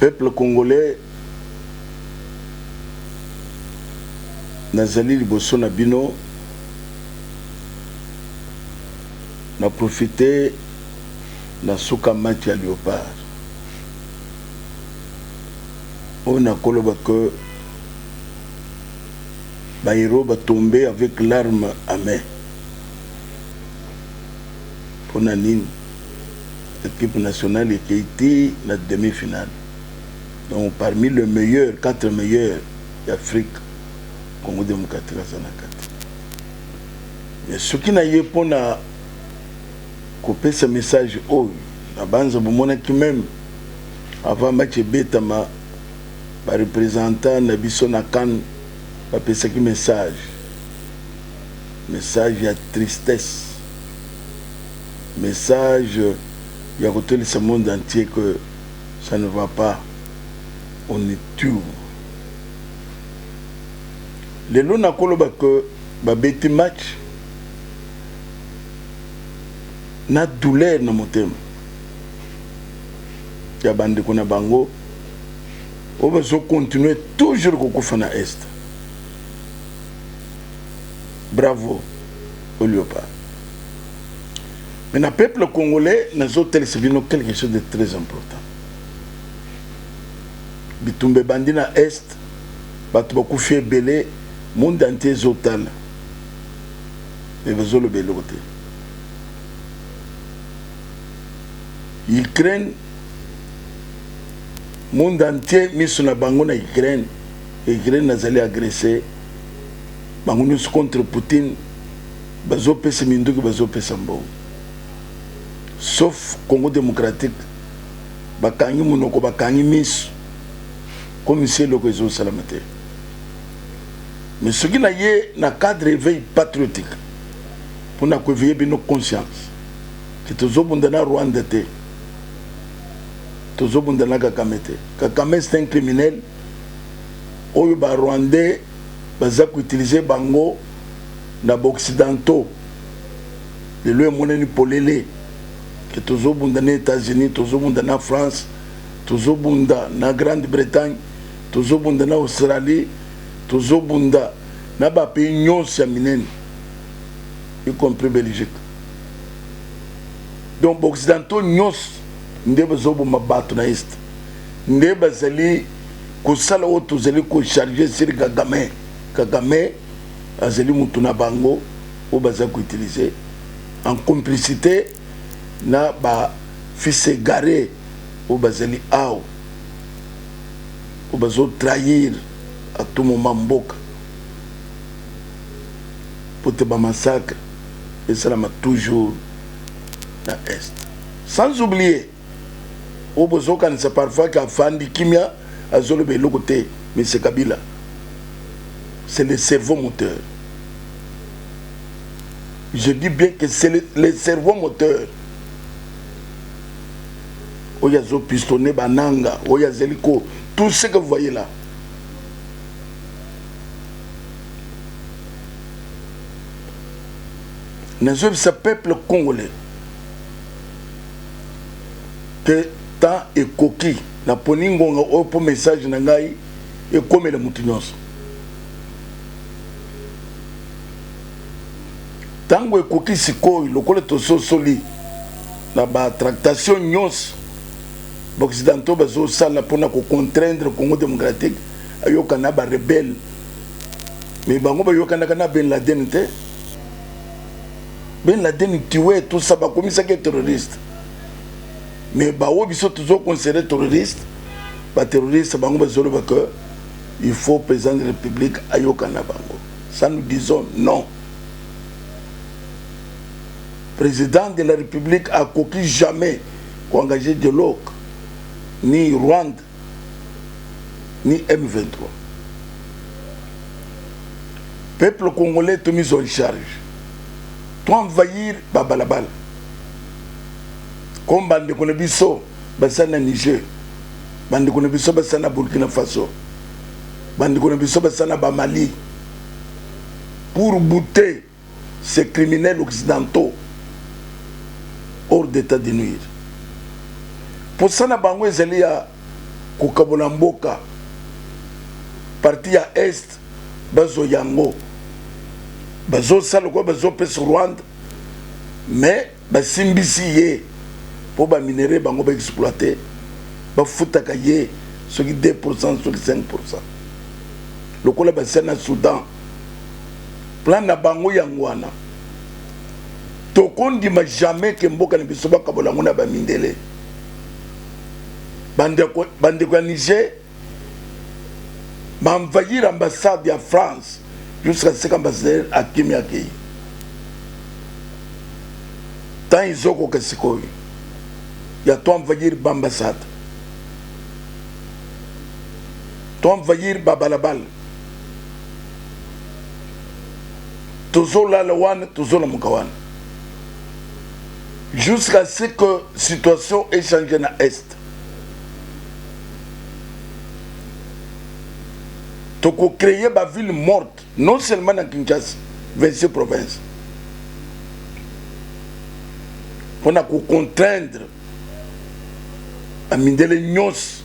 peuple congolais nazali liboso na bino na profiter na suka match ya Léopard on a koloba que Baïro va tomber avec l'arme à main pour Nanine l'équipe nationale qui a été la demi-finale. Donc parmi les meilleurs, 4 meilleurs d'Afrique, Congo démocratique à Sanakati. Mais ce qui n'a pas na copier ce message, oh, la banze bomona qui même avant match betama par représentant na biso na kan ba pesa ki message ya tristesse, message il y a côté ce monde entier que ça ne va pas, on est tout. Les lots na koloba que ba beti match na douleur na motema ya bande kuna bango on va continuer toujours kokufa na est. Bravo au Léopard. Mais le peuple congolais, nous avons quelque chose de très important. Bitumbe bandi na est, batu bakufi belé, monde entier zotal. Et vous le belé côté. Ukraine, monde entier mis sur la bango na Ukraine. Ukraine n'a allé agresser. Bango nous contre Poutine. Bazo pese minduki bazo pese mbongo. Sauf Congo démocratique bakangi munoko bakangi miso comme ici le réseau salamate. Mais ce qui n'a yé na cadre éveil patriotique pour na éveiller nos consciences que tozo bundana Rwanda te tozo bundana Kagame te. Kagame c'est un criminel oyo ba Rwandais baza ko utiliser bango na occidentaux le loin moneni polele que tous au les États-Unis, tous au en France, tous au na Grande-Bretagne, tous au en Australie, tous au na ba pays nyonso ya minene, y compris Belgique. Donc occidentaux nyonso ndeba zo boma bato na est. Ndeba zali ko sala oto zali ko charger sur Kagame. Kagame azali mutu na bango o baza ko utiliser en complicité na ba fils égaré au bazali ao au bazo trahir à tout moment mboka pour te ba massacre et ça m'a toujours na est sans oublier au bazo kan c'est parfois qu'a fandi kimia azolo be lokote mais c'est Kabila c'est le cerveau moteur. Je dis bien que c'est le cerveau moteur. Oyazo pistonné bananga, oyazeliko, tout ce que vous voyez là. Nous sommes ce peuple congolais que tant et coquille, la poningonga au message nangai et comme le moutinons. Tango ekoki sikoyo lokole toso soli na ba tractation nyos occidentaux bazo sala pona ko contraindre Congo démocratique ayoka na ba rebelle mais bango bayoka na Ben Laden te Ben Laden tué tout ça ba komisa ke terroriste mais ba wo biso toujours considéré terroriste ba terroriste bango bazolo ba que il faut président de la République ayoka na bango ça nous disons non. Président de la République a coquille jamais engagé de l'OC, ni Rwanda, ni M23. Peuple congolais te mis en charge. Tu envahir Babalabal. Comme Bande Konebiso, Bassana Niger, Bande Konebiso, Bassana Burkina Faso, Bande Konebiso, Bassana Bamali, pour bouter ces criminels occidentaux hors d'état de nuire. Pour ça, na bango ezali ya kokabola mboka parti ya est bazo yango bazo sala ko bazo pesa Rwanda mais basimbisi ye po ba minere bango ba exploiter ba futaka ye soki 2% soki 5% lokola basena Soudan plan na bango yangwana tokondima jamais ke mboka na biso bakabola ngona ba mindele bande kwa Niger m'envahir l'ambassade de France jusqu'à ce qu'ambassadeur Hakim Akei. Tant ils ont qu'au Sikoy, il y a tout envahir l'ambassade. Tout envahir Babalabal. Toujours la Lawan, toujours la Moukawan. Jusqu'à ce que la situation ait changé dans l'Est. Pour créer une ville morte, non seulement dans Kinshasa, 26 provinces. On a contraindre à Mindele Nyos,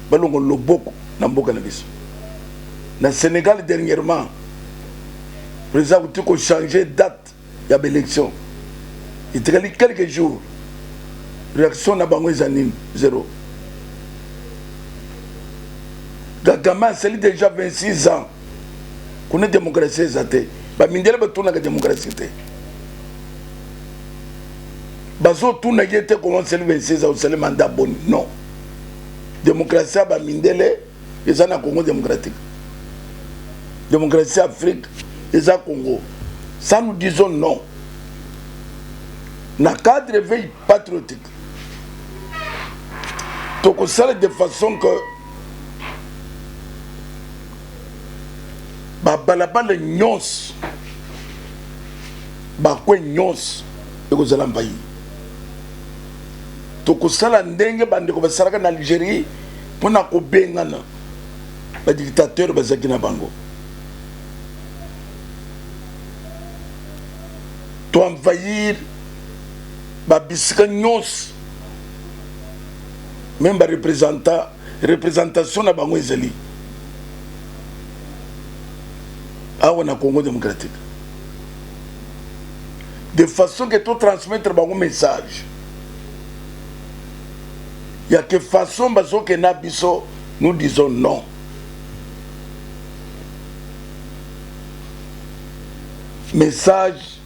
Balongo Loboko, dans Bokanabis. Dans le Sénégal, dernièrement, le président a changé de date de l'élection. Il y a quelques jours, réaction à Bango Zanin, 0. Gagama, c'est déjà 26 ans. Qu'on est démocratie, ça te. Bah, Mindele, bah, tout n'a que démocratie. Bazo, tout n'a été comment c'est 26 ans, c'est le mandat bon. Non. Démocratie, bah, Mindele, et ça n'a Congo démocratique. Démocratie Afrique, et ça Congo. Ça nous disons non. Dans le cadre de veille patriotique. Donc, ça, de façon que. Balabala nyons bakwe nyons ekozala mbayi tokosala ndenge bandeko basalaka na Algérie mpona kobengana badictateur bazaki na bango toenvahir babisika nyonso même représentation na bango ezali awa na Congo démocratique de façon que tout transmettre un message. Il y a que façon que nous disons non. Message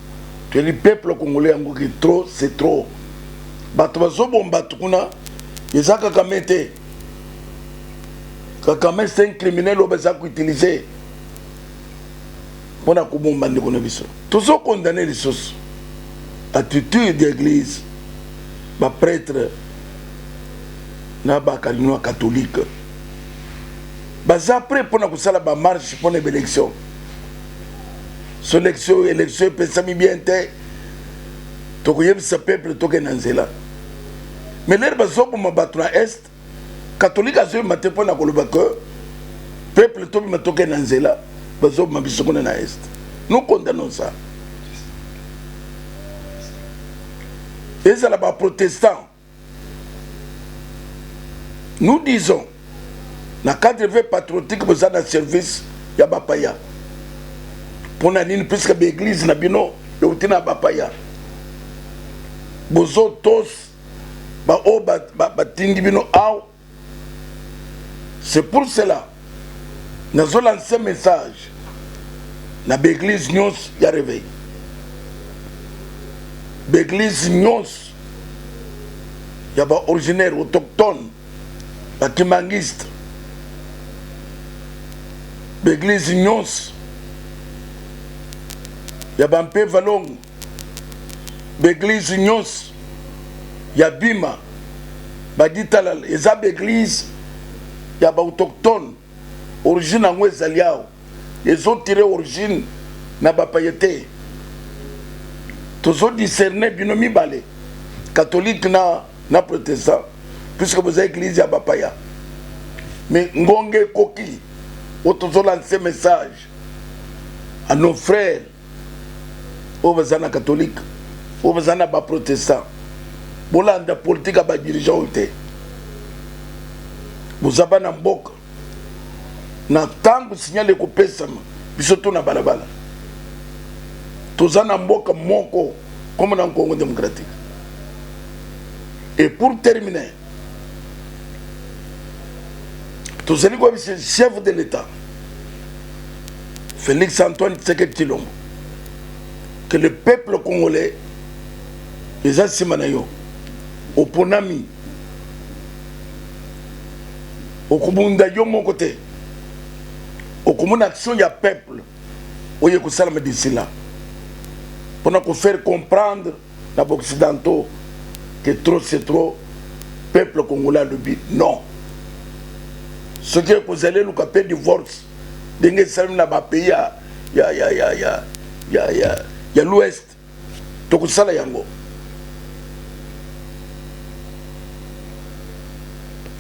que le peuple congolais a dit trop, c'est trop. Batubazo bombatukuna, ils ont kakamete. Kakame c'est un criminel au besoin utilisé. On a condamné tous ont condamné les choses. Attitude d'église, les prêtres, les catholiques. Après, pour nous faire la marche pour l'élection. Sélection, élection, pensez bien, tu as ce peuple, tu as Nanzela. Mais les gens qui ont battu à l'Est, les catholiques ont maté pour que le peuple, tu as Nanzela. Nous condamnons ça. Et ça là-bas, protestants. Nous disons, dans le cadre de patriotique, vous avez un service, il y a Bapaya. Pour nous, puisque l'église n'a pas de Bapaya. Vous avez tous, c'est pour cela. Nous avons lancé un message. Dans l'église, il y a réveil. L'église, il y a des originaires autochtones, des kimangistes. L'église, il y a des Valong. L'église, il y a Bima. Baditalal. Il y a des églises, il y a des autochtones. Origine en Ouezaliao. Ils ont tiré origine na bapayete. Tous ont discerné binomi balé. Catholique na protestant. Puisque vous avez église à Bapaya. Mais Ngonge Koki. Tous ont lancé message à nos frères. Aux besoins catholiques. Aux besoins protestants. Bolanda politique à bas dirigeants. bozaba na mboka na tango signal ekopesama biso to na balabala toza na mboka moko comme dans le Congo démocratique. Et pour terminer, tous les chef de l'État Félix Antoine Tshisekedi Tshilombo, que le peuple congolais les asimanayo au ponami au komunda yo mon côté au komuna action ya peuple au yeko salama d'ici là pour nous faire comprendre les occidentaux que trop c'est trop peuple congolais le but non ce qui est causé le capé divorce dengue salim na ba pays ya l'ouest to ko sala yango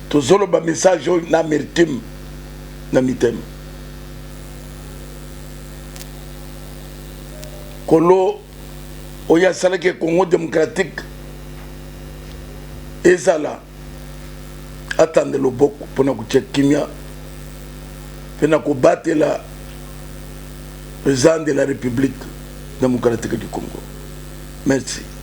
to zolo ba message na meritim na mitem kolo oya sala ke Congo démocratique ezala attendre le boko pona kutia kimia pena ko batela président de la République démocratique du Congo. Merci.